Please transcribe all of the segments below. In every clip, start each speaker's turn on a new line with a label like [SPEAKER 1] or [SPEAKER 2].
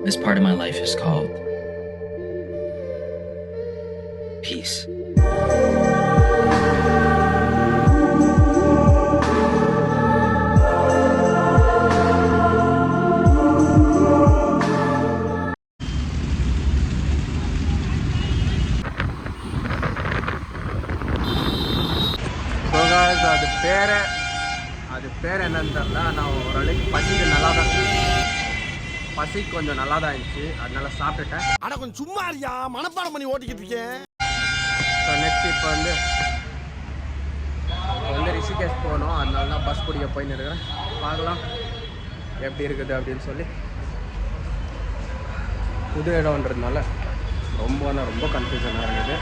[SPEAKER 1] This part of my life is called peace.
[SPEAKER 2] அது பேர் என்னன்னு தெரியல. நான் ஓரளவுக்கு பசி கொஞ்சம் நல்லா தான் இருந்துச்சு, அதனால சாப்பிட்டுட்டேன்.
[SPEAKER 3] ஆனால் கொஞ்சம் சும்மா இருக்கியா, மனப்பாடம் பண்ணி ஓட்டிக்கிட்டு இருக்கேன்.
[SPEAKER 2] ஸோ நெக்ஸ்ட் இப்போ வந்து ரிஷிகேஷ் போகணும், அதனால தான் பஸ் பிடிக்க போயின்னு இருக்கிறேன். பார்க்கலாம் எப்படி இருக்குது அப்படின்னு சொல்லி. புது இடம்ன்றதுனால ரொம்ப கன்ஃபியூஷனாக இருக்குது.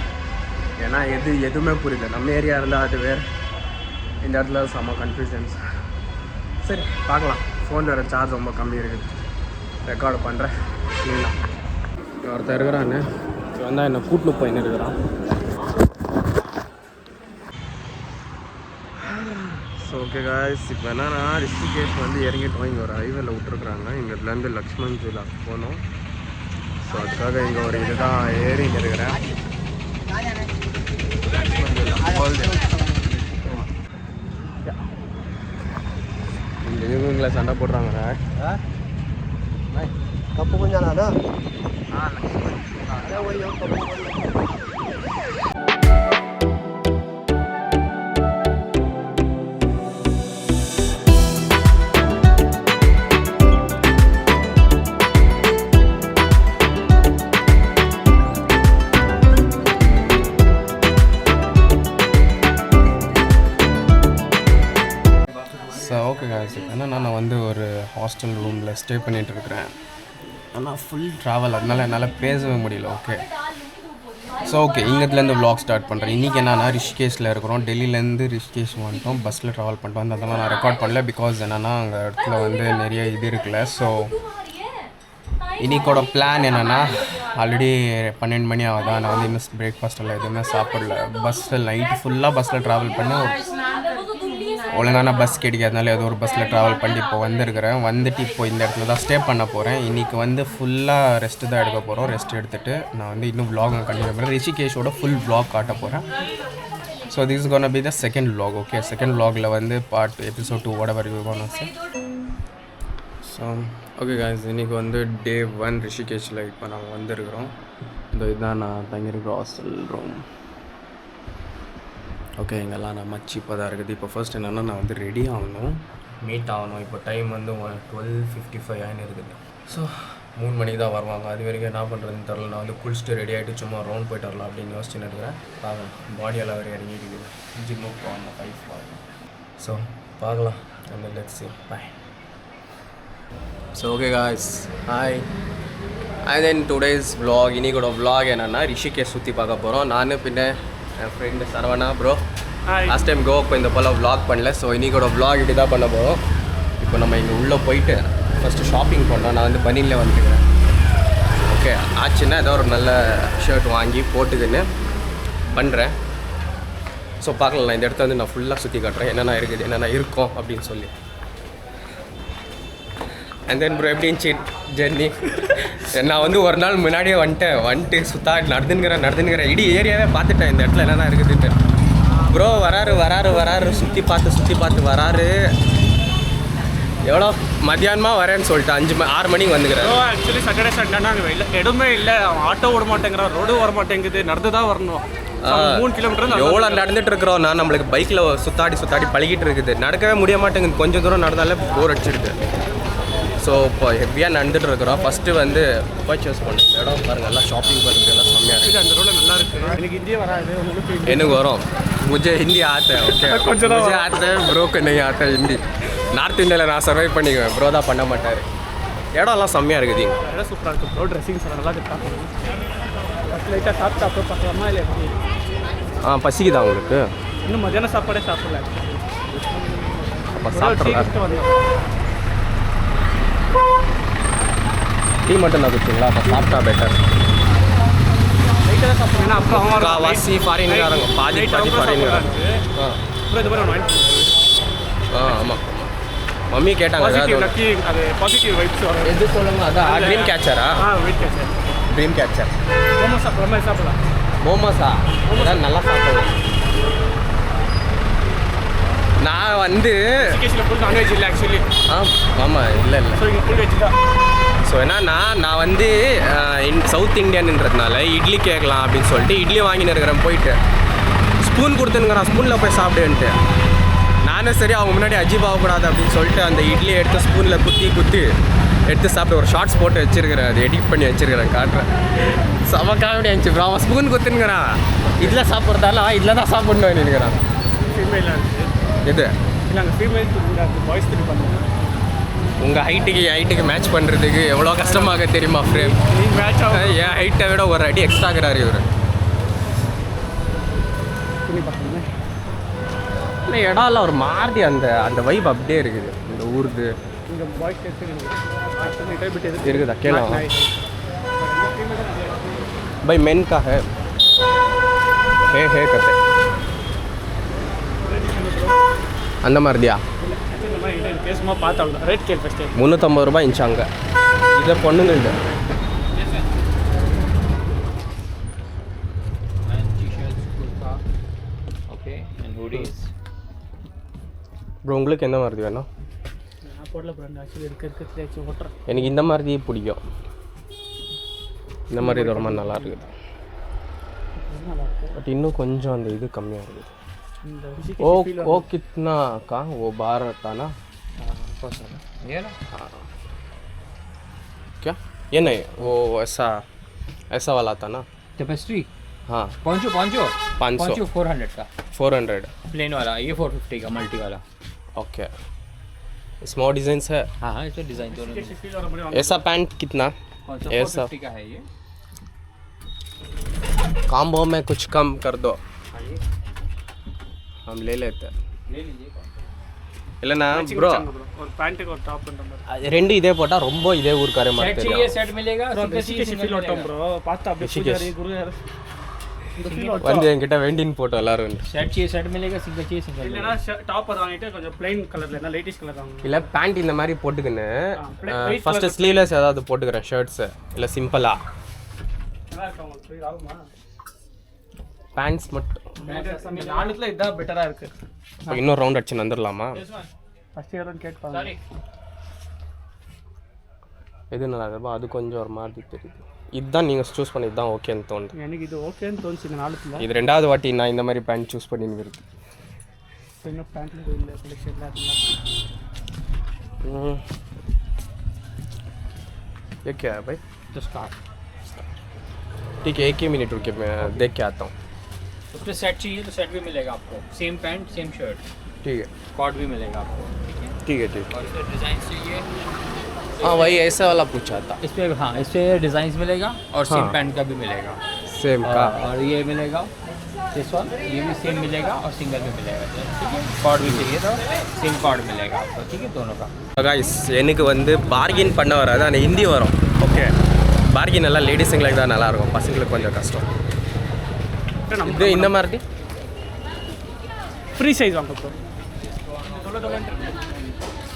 [SPEAKER 2] ஏன்னா எதுவுமே புரியல. நம்ம ஏரியா இருந்தால் அது வேறு, இந்த இடத்துல செம்ம கன்ஃபியூஷன்ஸ். சரி பார்க்கலாம். ஃபோன் வேறு சார்ஜ் ரொம்ப கம்மி இருக்குது, ரெக்கார்டு பண்ணுறேன். இல்லைங்களா ஒருத்தர் இருக்கிறான்னு வந்தால் என்னை கூட்டின்னு போயின்னு இருக்கிறான். ஸோ ஓகே காய்ஸ், இப்போ என்னன்னா ரிஷிகேஷ் வந்து இறங்கிட்டோம். இங்கே ஒரு ஹைவேல விட்டுருக்குறாங்க. இங்கேருந்து லக்ஷ்மண் ஜூலாக்கு போகணும். ஸோ அதுக்காக இங்கே ஒரு இதுதான் ஏறின்னு இருக்கிறேன். லக்ஷ்மண் ஜூலா இந்த இவங்களை சண்டை போடுறாங்க.
[SPEAKER 3] கப்பு கொஞ்சம் நானா
[SPEAKER 2] ஓகே காய்ஸ், ஏன்னா நான் வந்து ஒரு ஹாஸ்டல் ரூமில் ஸ்டே பண்ணிகிட்டு இருக்கிறேன். ஆனால் ஃபுல் ட்ராவல், அதனால என்னால் பேசவே முடியல. ஓகே ஸோ ஓகே, இங்கேருந்து வ்ளாக் ஸ்டார்ட் பண்ணுறேன். இன்றைக்கி என்னன்னா ரிஷிகேஷில் இருக்கிறோம். டெல்லியிலேருந்து ரிஷிகேஷ் வந்துட்டோம், பஸ்ஸில் ட்ராவல் பண்ணிட்டோம். அதெல்லாம் நான் ரெக்கார்ட் பண்ணல, பிகாஸ் என்னென்னா அங்கே இடத்துல வந்து நிறைய இது இருக்குல்ல. ஸோ இன்றைக்கோட பிளான் என்னென்னா, ஆல்ரெடி 12 மணி ஆகுதா, நான் வந்து இன்னும் பிரேக்ஃபாஸ்ட் எல்லாம் எதுவுமே சாப்பிடல. பஸ்ஸில் நைட்டு ஃபுல்லாக பஸ்ஸில் ட்ராவல் பண்ணி ஒழுங்கான பஸ் கிடைக்காதனால ஏதோ ஒரு பஸ்ஸில் ட்ராவல் பண்ணி இப்போ வந்துட்டு இப்போ இந்த இடத்துல தான் ஸ்டே பண்ண போகிறேன். இன்றைக்கி வந்து ஃபுல்லாக ரெஸ்ட்டு தான் எடுக்க போகிறோம். ரெஸ்ட் எடுத்துகிட்டு நான் வந்து இன்னும் vlog கண்டினியூ பண்ணுறேன். ரிஷிகேஷோட ஃபுல் vlog காட்ட போகிறேன். So this is gonna be the second vlog. Okay, second vlogல வந்து episode 2 whatever you wanna say. So okay guys, இன்றைக்கி வந்து டே 1 ரிஷிகேஷில் இப்போ நாங்கள் வந்துருக்குறோம். இதுதான் நான் தங்கியிருக்கிற ஹாஸ்டல் ரூம். ஓகே, இங்கெல்லாம் நம்ம சீப்பாக தான் இருக்குது. இப்போ ஃபர்ஸ்ட் என்னென்னா நான் வந்து ரெடி ஆகணும், மீட் ஆகணும். இப்போ டைம் வந்து 12:55 ஆகின்னு இருக்குது. ஸோ 3 மணிக்கு தான் வருவாங்க. அது வரைக்கும் என்ன பண்ணுறதுன்னு தெரில. நான் வந்து குளிச்சுட்டு ரெடி ஆகிட்டு சும்மா ரவுண்ட் போய்ட்டு வரலாம் அப்படின்னு யோசிச்சுன்னு இருக்கிறேன். பார்க்கலாம், பாடியெல்லாம் வேறு இறங்கி இருக்குது. ஜிம்முக்கு போகணும் 5 ஸோ பார்க்கலாம். அந்த let's see, bye. So okay guys, hi. And then today's vlog, இன்னைக்கோட vlog என்னென்னா ரிஷிகேஷ் சுற்றி பார்க்க போகிறோம். நான் பின்ன என் friend Saravana bro. Last time கோவாக்கு இந்த போல் vlog பண்ணல. ஸோ இன்றைக்கோட vlog இப்படி தான் பண்ண போகிறோம். இப்போ நம்ம இங்கே உள்ளே போயிட்டு ஃபஸ்ட்டு ஷாப்பிங் பண்ணோம். நான் வந்து பனியில் வந்துருக்கிறேன். ஓகே, ஆச்சுன்னா ஏதோ ஒரு நல்ல ஷர்ட் வாங்கி போட்டுக்கின்னு பண்ணுறேன். ஸோ பார்க்கலாம், இந்த இடத்த வந்து நான் ஃபுல்லாக சுற்றி காட்டுறேன், என்னென்ன இருக்குது, என்னென்ன இருக்கும் அப்படின்னு சொல்லி. அண்ட் தென் ப்ரோ எப்படி இருந்துச்சு ஜெர்னி? நான் வந்து ஒரு நாள் முன்னாடியே வந்துட்டு நடந்துங்கிற இடி ஏரியாவே பார்த்துட்டேன், இந்த இடத்துல என்னென்ன இருக்குதுன்ட்டு. ப்ரோ வராரு சுற்றி பார்த்து வராரு. எவ்வளோ மத்தியானமாக வரேன்னு சொல்லிட்டு 6 மணிக்கு வந்துக்கிறேன்.
[SPEAKER 4] ஆக்சுவலி சாட்டர்டே சண்டேனா அங்கே இல்லை, இடமே இல்லை. அவன் ஆட்டோ ஓட மாட்டேங்கிறான், ரோடு வர மாட்டேங்குது, நடந்து தான் வரணும். 3 கிலோமீட்டர்
[SPEAKER 2] எவ்வளோ நடந்துட்டு இருக்கிறோம். நான் நம்மளுக்கு பைக்கில் சுத்தாடி பழகிட்டு இருக்குது, நடக்கவே முடிய மாட்டேங்குது. கொஞ்சம் தூரம் நடந்தாலே போர் அடிச்சிருக்கு. ஸோ இப்போ ஹெவியாக நடந்துட்டு இருக்கிறோம். ஃபஸ்ட்டு வந்து பர்ச்சேஸ் பண்ணி இந்த இடம் பாருங்கள், எல்லாம் ஷாப்பிங் பண்ணுறது எல்லாம் செம்மையாக இருக்குது.
[SPEAKER 4] அந்த ரோடு நல்லா இருக்குது. எனக்கு ஹிந்தியே வராது, உங்களுக்கு
[SPEAKER 2] எனக்கு வரும். मुझे हिंदी आता है. ओके, मुझे आता है, ब्रो को नहीं आता है हिंदी. நார்த் இந்தியாவில் நான் சர்வை பண்ணிக்குவேன், ப்ரோ தான் பண்ண மாட்டார். இடம்லாம் செம்மையாக இருக்குது.
[SPEAKER 4] இடம் சூப்பராக இருக்குது ப்ரோ. ட்ரெஸ்ஸிங்ஸ் நல்லா இருக்குது. லைட்டாக சாப்பிட்டு அப்புறம் பார்க்கலாமா இல்லை எப்படி?
[SPEAKER 2] பசிக்குதா உங்களுக்கு?
[SPEAKER 4] இன்னும் மத்தியானம் சாப்பாடே சாப்பிடல.
[SPEAKER 2] அப்போ சாப்பிட்றேன். டீ மட்டும் தான் குடிச்சிங்களா? அப்போ சாப்பிட்டா பெட்டர்.
[SPEAKER 4] லைட்டாக தான் சாப்பிட்றேன். அப்புறம்
[SPEAKER 2] வாசி ஃபாரின்காரங்க பாதி ஃபாரின்காரங்க.
[SPEAKER 4] அப்புறம் இது மாதிரி வாங்கி.
[SPEAKER 2] ஆமாம். மம்மி கேட்டாங்க
[SPEAKER 4] பாசிட்டிவ் லக்கி அது பாசிட்டிவ் வைப்ஸ் வரும்.
[SPEAKER 2] எது சொல்லுங்க அதான் ட்ரீம் கேச்சரா?
[SPEAKER 4] Wait catcher.
[SPEAKER 2] Dream catcher.
[SPEAKER 4] மோமோஸா பிரமே சாப்பிடலாம்.
[SPEAKER 2] மோமோஸா அதான் நல்லா சாப்பிடுவோம். நான் வந்து
[SPEAKER 4] ரிஷிகேஷில் ஃபுல் நான்வெஜ் இல்லை ஆக்சுவலி.
[SPEAKER 2] ஆமாம் இல்லை
[SPEAKER 4] ஸோ இங்கே ஃபுல் வெஜ் தான்.
[SPEAKER 2] ஸோ என்னன்னா நான் வந்து சவுத் இந்தியன்ன்றதுனால இட்லி கேட்கலாம் அப்படின்னு சொல்லிட்டு இட்லி வாங்கின்னு இருக்கிறேன். போயிட்டு ஸ்பூன் கொடுத்துனுங்கிறான், ஸ்பூனில் போய் சாப்பிடுன்ட்டு. நானும் சரி அவங்க முன்னாடி அஜீப் ஆகக்கூடாது அப்படின்னு சொல்லிட்டு அந்த இட்லியை எடுத்து ஸ்பூனில் குத்தி எடுத்து சாப்பிட்டு ஒரு ஷார்ட்ஸ் போட்டு வச்சிருக்கிறேன். அது எடிட் பண்ணி வச்சிருக்கிறேன், காட்டுறேன். செம காமெடி ஆச்சு ப்ரோ. அவன் ஸ்பூன் குத்துனுங்கிறான், இதில் சாப்பிட்றதால இதில் தான் சாப்பிட்ணும் நினைக்கிறான்.
[SPEAKER 4] ஃபீமேலாக இருக்குது
[SPEAKER 2] இது
[SPEAKER 4] இல்லை அங்கே ஃபீமேல் பாய்ஸ் திருப்பி பண்ணுங்க.
[SPEAKER 2] உங்கள் ஹைட்டுக்கு மேட்ச் பண்ணுறதுக்கு எவ்வளோ கஷ்டமாக தெரியுமா ஃப்ரேம்?
[SPEAKER 4] மேட்ச் ஆகும்.
[SPEAKER 2] என் ஹைட்டை விட ஒரு அடி எக்ஸ்ட்ராகிறாரு இவர்.
[SPEAKER 4] துணி பார்க்கணுமே.
[SPEAKER 2] இல்லை இடம் இல்லை ஒரு மாதிரி அந்த வைப் அப்படியே இருக்குது. இந்த ஊருது
[SPEAKER 4] இங்கே பாய்ஸ்
[SPEAKER 2] இருக்குதா கேளா भाई मेन का है कहते அந்த மாதிரியா?
[SPEAKER 4] பேசுமா பார்த்தா ரேட் கேள் ஃபஸ்ட்டு
[SPEAKER 2] 350 ரூபாய் இன்ச்சு அங்கே. இதை பொண்ணுங்கள்ட்ட ப்ரோ உங்களுக்கு எந்த மாதிரி வேணும்?
[SPEAKER 4] போடல ப்ரோ ஆக்சுவலி இருக்கிறது ஓட்டுறேன்.
[SPEAKER 2] எனக்கு இந்த மாதிரி பிடிக்கும். இந்த மாதிரி இது ரொம்ப நல்லா இருக்குது. பட் இன்னும் கொஞ்சம் அந்த இது கம்மியாக இருக்குது. ओ कितना का वो 12 था ना? ये ना क्या ये नहीं वो ऐसा वाला था ना
[SPEAKER 5] टेपेस्ट्री.
[SPEAKER 2] हाँ
[SPEAKER 5] पॉन्चो
[SPEAKER 2] 500
[SPEAKER 5] 400 का
[SPEAKER 2] 400
[SPEAKER 5] प्लेन वाला. ये 450 का मल्टी वाला.
[SPEAKER 2] ओके स्मॉल डिजाइन है.
[SPEAKER 5] हाँ हाँ इसमें डिज़ाइन दोनों.
[SPEAKER 2] ऐसा पैंट कितना? ऐसा
[SPEAKER 5] 450 का है ये.
[SPEAKER 2] कॉम्बो में कुछ कम कर दो, हम ले लेते हैं.
[SPEAKER 5] ले लीजिए.
[SPEAKER 2] இல்லைண்ணா ப்ரோ
[SPEAKER 4] ஒரு பேண்ட்டுக்கு ஒரு டாப் பண்ணுற மாதிரி
[SPEAKER 2] ரெண்டு இதே போட்டால் ரொம்ப இதே ஊருக்காரே மாதிரி
[SPEAKER 5] सेट
[SPEAKER 2] தெரியும்.
[SPEAKER 5] चाहिए सेट मिलेगा.
[SPEAKER 4] ரிஷிகேஷ் ஃபீல் ஓட்டம் ப்ரோ. பார்த்தா அப்படியே பூஜாரி குருயார் இந்த ஃபீல் ஓட்டம்
[SPEAKER 2] வந்து என்கிட்ட வேண்டின்னு போட்டோம் எல்லாரும்.
[SPEAKER 5] सेट चाहिए सेट मिलेगा. सिंगल चाहिए सिंगल.
[SPEAKER 4] இல்லைனா டாப் அது வாங்கிட்டு கொஞ்சம் பிளைன் கலரில் என்ன லேட்டஸ்ட் கலர் வாங்க.
[SPEAKER 2] இல்லை பேண்ட் இந்த மாதிரி போட்டுக்கின்னு
[SPEAKER 4] white
[SPEAKER 2] ஃபஸ்ட்டு ஸ்லீவ்லெஸ் ஏதாவது போட்டுக்கிறேன் ஷர்ட்ஸு. இல்லை சிம்பிளாக
[SPEAKER 4] நல்லா இருக்கு உங்களுக்கு ஃபீல் ஆகுமா?
[SPEAKER 2] பேண்ட்ஸ் மட்டும்.
[SPEAKER 4] இந்த நாலுத்துல இதான் பெட்டராக இருக்குது.
[SPEAKER 2] இப்போ இன்னும் ரவுண்ட் அடிச்சு வந்துடலாமா?
[SPEAKER 4] ஃபஸ்ட் இயர்னு கேட்பாங்க.
[SPEAKER 2] எது நல்லா இருக்குப்பா? அது கொஞ்சம் ஒரு மாதிரி தெரியுது. இதுதான் நீங்கள் சூஸ் பண்ணி இதுதான் ஓகேன்னு தோணுது.
[SPEAKER 4] எனக்கு இது ஓகேன்னு தோணுச்சு இந்த நாலுத்துல.
[SPEAKER 2] இது ரெண்டாவது வாட்டி நான் இந்த மாதிரி பேண்ட் சூஸ் பண்ணின்னு இருக்கு.
[SPEAKER 4] இன்னும் பேண்ட்ல இல்லை செலெக்ஷன்லாம் இருந்தால்
[SPEAKER 2] ये क्या है भाई?
[SPEAKER 5] तो स्टार्ट.
[SPEAKER 2] ठीक है, 1 ही मिनट रुके, मैं देख के आता हूँ.
[SPEAKER 5] उसमें सेट चाहिए तो सेट भी मिलेगा आपको. Same pant same shirt.
[SPEAKER 2] ठीक है
[SPEAKER 5] कॉट भी मिलेगा आपको.
[SPEAKER 2] ठीक है ठीक है.
[SPEAKER 5] और इसमें डिज़ाइन चाहिए.
[SPEAKER 2] हाँ वही ऐसा वाला पूछा था.
[SPEAKER 5] इस पर हाँ इस पर डिज़ाइंस मिलेगा और सेम
[SPEAKER 2] हाँ.
[SPEAKER 5] पैंट का भी मिलेगा.
[SPEAKER 2] सेम का
[SPEAKER 5] और ये मिलेगा दिस वन. ये भी सेम मिलेगा और सिंगल भी मिलेगा. ठीक है. कॉर्ड भी चाहिए तो सेम कॉर्ड मिलेगा आपको. ठीक है दोनों का.
[SPEAKER 2] गाइस எனக்கு வந்து பார்கின் பண்ண வராது, அந்த ஹிந்தி வரும். ஓகே பார்கின் எல்லாம் லேடிஸுங்களுக்கு தான் நல்லாயிருக்கும், பசங்களுக்கு கொஞ்சம் கஷ்டம். இது இந்த மாதிரி
[SPEAKER 4] ஃப்ரீ சைஸ் வாங்க ப்ரோ.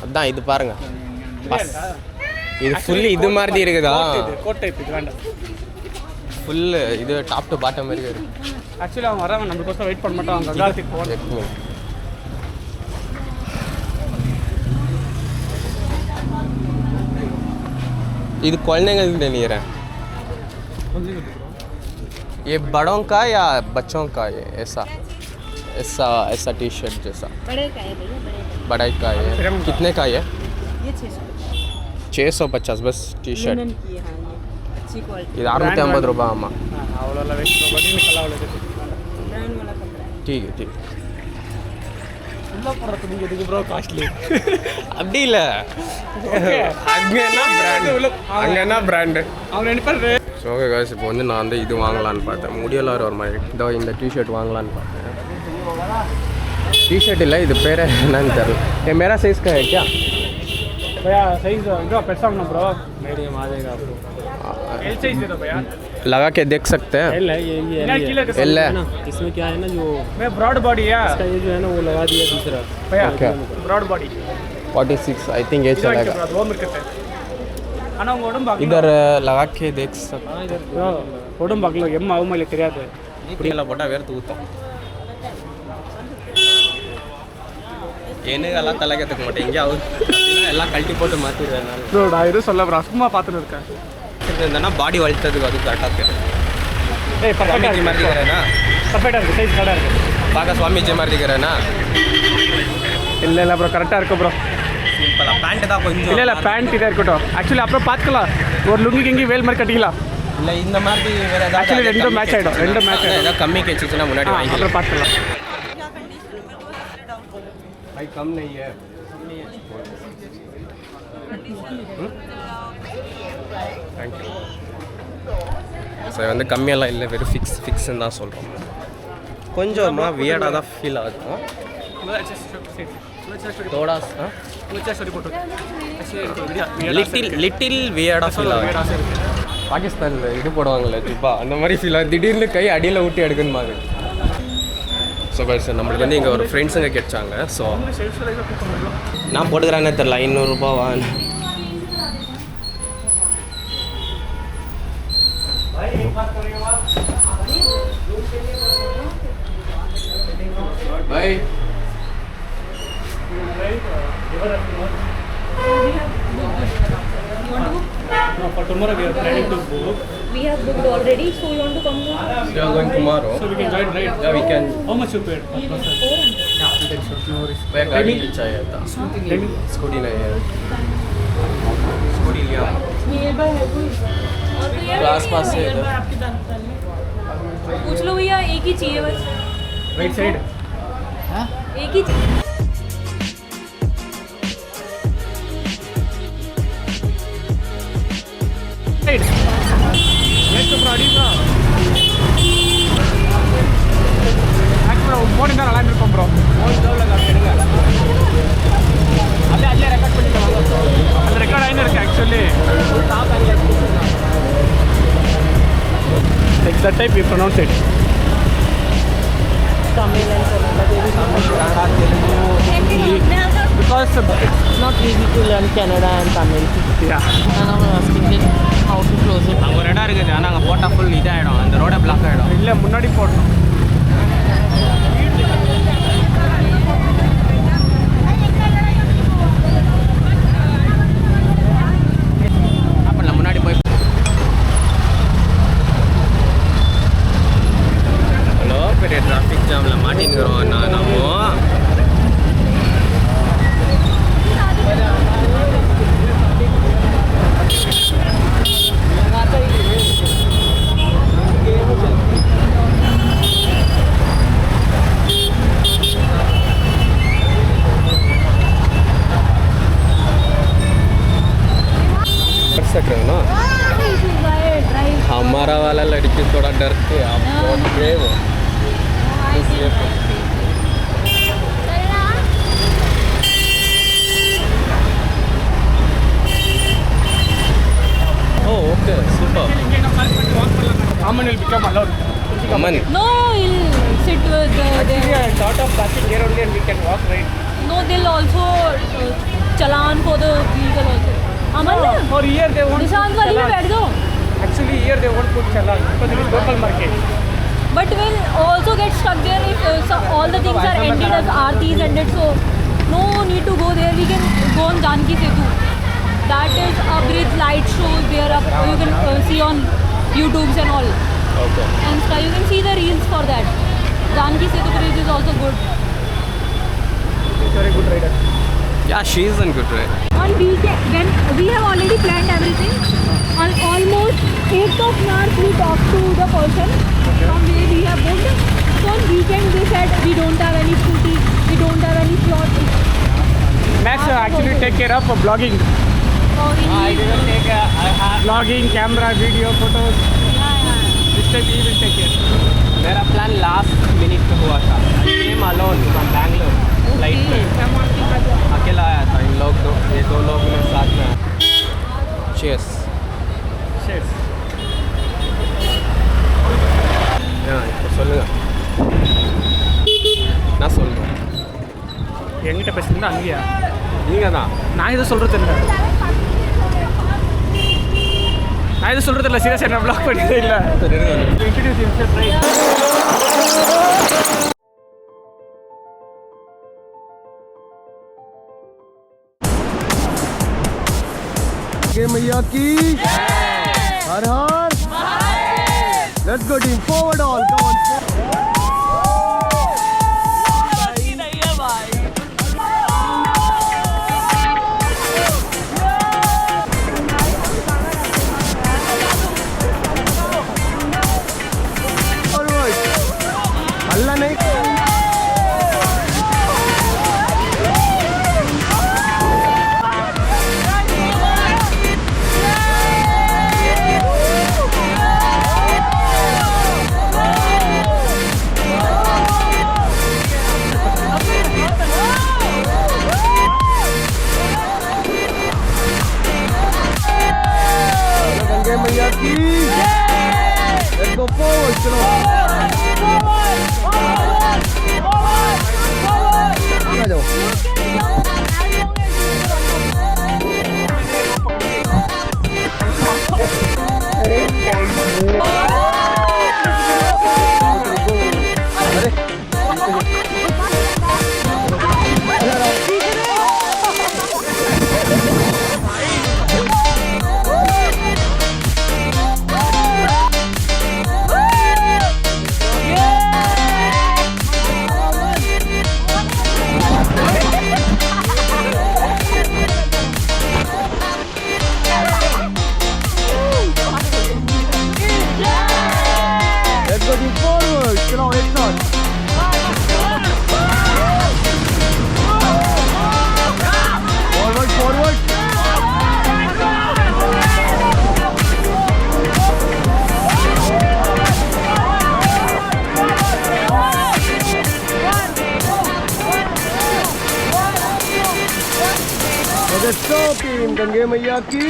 [SPEAKER 2] அதான் இது பாருங்க, இது ஃபுல்லு இது மாதிரி இருக்குதா?
[SPEAKER 4] கோட் டைப் இது வேண்டாம்.
[SPEAKER 2] ஃபுல்லு இது டாப் டு பாட்டம் மாதிரி இருக்கு.
[SPEAKER 4] ஆக்சுவலி அவங்க வராங்க, நம்மளுக்கோசம் வெயிட் பண்ண மாட்டோம். அவங்க கங்காத்துக்கு போகணும்.
[SPEAKER 2] இது குழந்தைங்களுக்கு நினைக்கிறேன். ये बड़ों का या बच्चों का? ये ऐसा ऐसा ऐसा टी शर्ट जैसा
[SPEAKER 6] बड़े का है भैया,
[SPEAKER 2] बड़ा का है. कितने का है?
[SPEAKER 6] ये 650
[SPEAKER 2] 650 बस टी शर्ट.
[SPEAKER 6] लिनन की है. हाँ ये अच्छी क्वालिटी
[SPEAKER 2] இது 650 ரூபாய். ஆமாம்
[SPEAKER 4] அவ்வளோலாம் வெயிட் பண்ணி கலா அவ்வளோ
[SPEAKER 6] ब्रांड वाला कपड़ा है.
[SPEAKER 2] ठीक है ठीक है.
[SPEAKER 4] உள்ள போடுறது நீங்கள் எதுக்கு ப்ரோ காஸ்ட்லி?
[SPEAKER 2] அப்படி இல்லை, அங்கே என்ன பிராண்டு அங்கே என்ன பிராண்டு
[SPEAKER 4] அவங்க நினைப்பாரு.
[SPEAKER 2] ஸோ ஓகே காய்ஸ், இப்போ வந்து நான் வந்து இது வாங்கலான்னு பார்த்தேன். முடியெல்லாம் ஒரு மாதிரி இந்த டிஷர்ட் வாங்கலான்னு பார்த்தேன். டிஷர்ட் இல்லை, இது பேர் என்னன்னு தெரியல. ये मेरा साइज का है क्या?
[SPEAKER 4] भैया साइज इधर पेट्स वांगना ब्रो. मीडियम आ जाएगा आपको. एल साइज दे दो भैया.
[SPEAKER 2] लगा के देख सकते हैं.
[SPEAKER 4] एल है ये
[SPEAKER 2] एल है.
[SPEAKER 5] इसमें क्या है ना जो
[SPEAKER 4] मैं ब्रॉड बॉडी है
[SPEAKER 5] इसका ये जो है ना वो लगा दिया दूसरा.
[SPEAKER 4] भैया
[SPEAKER 2] Okay.
[SPEAKER 4] Broad body
[SPEAKER 2] 46 I think ये चलेगा
[SPEAKER 4] அது ஓம் இருக்கட்டே ஆனா உங்க உடம்பு
[SPEAKER 2] इधर लगा के देख सकते
[SPEAKER 4] உடம்பு அகல எம் ஆகுமா இல்ல தெரியாது
[SPEAKER 2] இப்படியெல்லாம் போட்டால் வேர்த்து ஊற்றும் எனக்கெல்லாம் தலைக்கத்துக்க மாட்டேன் எங்கேயாவது எல்லாம் கழட்டி போட்டு மாற்றிடுவேன்
[SPEAKER 4] ப்ரோ நான் எதுவும் சொல்ல ப்ரோ சும்மா பார்த்துட்டு இருக்கேன்
[SPEAKER 2] இருந்தேன்னா பாடி வலித்ததுக்கு அது கரெக்டாக இருக்கும்
[SPEAKER 4] ஏய்
[SPEAKER 2] சுவாமிஜி மாதிரி இருக்கிறேன்னா
[SPEAKER 4] பர்ஃபெக்டாக இருக்குது சைஸ் கரெக்டாக இருக்குது
[SPEAKER 2] பார்க்க சுவாமிஜி மாதிரி இருக்கிறேன்னா
[SPEAKER 4] இல்லை இல்லை ப்ரோ கரெக்டாக இருக்கு ப்ரோ
[SPEAKER 2] சிம்பிளாக பேண்ட்டு தான் கொஞ்சம்
[SPEAKER 4] இல்லை பேண்ட் இதாக இருக்கட்டும் ஆக்சுவலி அப்புறம் பார்த்துக்கலாம் ஒரு லுங்கி கிங்கி வேல் மாதிரி கட்டிக்கலாம்
[SPEAKER 2] இல்லை இந்த மாதிரி வேறு ஏதாவது
[SPEAKER 4] ஆக்சுவலி ரெண்டும் மேட்ச் ஆகிடும்
[SPEAKER 2] ஏதாவது கம்மி கேச்சுன்னா முன்னாடி வாங்கிக்கலாம்
[SPEAKER 4] அப்புறம் பார்த்துக்கலாம்
[SPEAKER 2] भाई कम नहीं है थैंक यू சார் வந்து கம்மியெல்லாம் இல்லை வெறும் ஃபிக்ஸ்ன்னு தான் சொல்கிறோம் கொஞ்சமாக வியர்டாக தான் ஃபீல் ஆகும் தோடா லிட்டில் வியர்டாக ஃபீல் ஆகும் பாகிஸ்தானில் இது போடுவாங்கள்ல ஜிப்பா அந்த மாதிரி ஃபீல் ஆகும் திடீர்னு கை அடியில் ஊட்டி எடுக்குன்னு மாதிரி ஸோ சார் நம்மளுக்கு வந்து இங்கே ஒரு ஃப்ரெண்ட்ஸுங்க கிடைச்சாங்க ஸோ நான் போட்டுக்கிறேன்னே தெரில 500 ரூபாவா by
[SPEAKER 4] No, for tomorrow we are planning to book.
[SPEAKER 6] We have booked already, so you want to come?
[SPEAKER 2] We are going tomorrow.
[SPEAKER 4] So we can join, right?
[SPEAKER 2] Yeah, we can.
[SPEAKER 4] How much you paid?
[SPEAKER 6] 400.
[SPEAKER 2] भैया गाड़ी चाहिए था scooty नहीं है scooty लिया तो आसपास से इधर
[SPEAKER 6] पूछ लो भैया एक ही चाहिए बस
[SPEAKER 4] Right side.
[SPEAKER 6] एक ही चाहिए
[SPEAKER 4] Right. Yes, bro. Adi, bro. Actually, morning தான் நல்லா இருக்கும் bro. அப்படியே அதிலே ரெக்கார்ட் பண்ணிக்கலாம் அந்த ரெக்கார்ட் ஆயின்னு இருக்கு actually like that type we pronounce it
[SPEAKER 7] Tamil and Kannada, because it's not easy to learn Kannada and Tamil.
[SPEAKER 4] yeah
[SPEAKER 7] And I'm asking them how to close it.
[SPEAKER 2] அங்கே ஒரு இடம் இருக்குது ஆனால் அங்கே போட்டால் ஃபுல் இதாகிடும் அந்த ரோடை பிளாக் ஆகிடும்
[SPEAKER 4] இல்லை முன்னாடி போடணும்
[SPEAKER 2] அப்போ நான் முன்னாடி போய் ஹலோ பெரிய டிராஃபிக் ஜாமில் மாட்டின்னுக்கிறோம் நாமோ सकते हो ना हमारा वाला लड़की थोड़ा डरती है आप बहुत ब्रेव हो okay super
[SPEAKER 4] Aman will become allowed
[SPEAKER 2] Aman
[SPEAKER 6] No, he'll sit with
[SPEAKER 4] actually I thought of parking here only and we can walk right
[SPEAKER 6] No, they'll also challan for the vehicle also. Aman,
[SPEAKER 4] for here they won't
[SPEAKER 6] Nishant
[SPEAKER 4] put
[SPEAKER 6] wali mein
[SPEAKER 4] challan.
[SPEAKER 6] baith go.
[SPEAKER 4] Actually here they won't put challan because it is local market
[SPEAKER 6] But we'll also get stuck there if all the things are ended as Aarti is ended. So no need to go there. We can go on Janki Setu. That is a bridge light shows there. You can see on YouTubes and all.
[SPEAKER 2] Okay
[SPEAKER 6] And so you can see the reels for that. Janki Setu bridge is also good.
[SPEAKER 4] very good rider
[SPEAKER 2] या she is an good rider
[SPEAKER 6] On weekend, when we have already planned everything, on almost 8th of March we talked to the person from where we have booked. So on weekend they said we don't have any scooty, we don't have any slots.
[SPEAKER 4] Max actually take care of vlogging vlogging camera video photos this time he will take care
[SPEAKER 2] मेरा plan last minute पे हुआ था आई केम alone from Bangalore flight पे अकेला आया था इन लोग ये दो लोग मेरे साथ में चीयर्स
[SPEAKER 4] cheers
[SPEAKER 2] இப்போ சொல்லுங்கள் நான் சொல்லுங்கள்
[SPEAKER 4] என்கிட்ட பேசுறீங்களா அங்கேயா
[SPEAKER 2] நீங்கள் சொல்கிறீங்க தான்.
[SPEAKER 4] நான் இதை சொல்கிறது இல்லை, சீரியஸாக நான் ப்ளாக் பண்ணியதே இல்லை. Introduce yourself right.
[SPEAKER 3] गंगे मैया की हर हर let's go team forward all come on forward हल्ला नहीं मैया की लेट्स गो फॉरवर्ड चलो आ जाओ forward चलो एक साथ forward forward let's go team Gange मैया की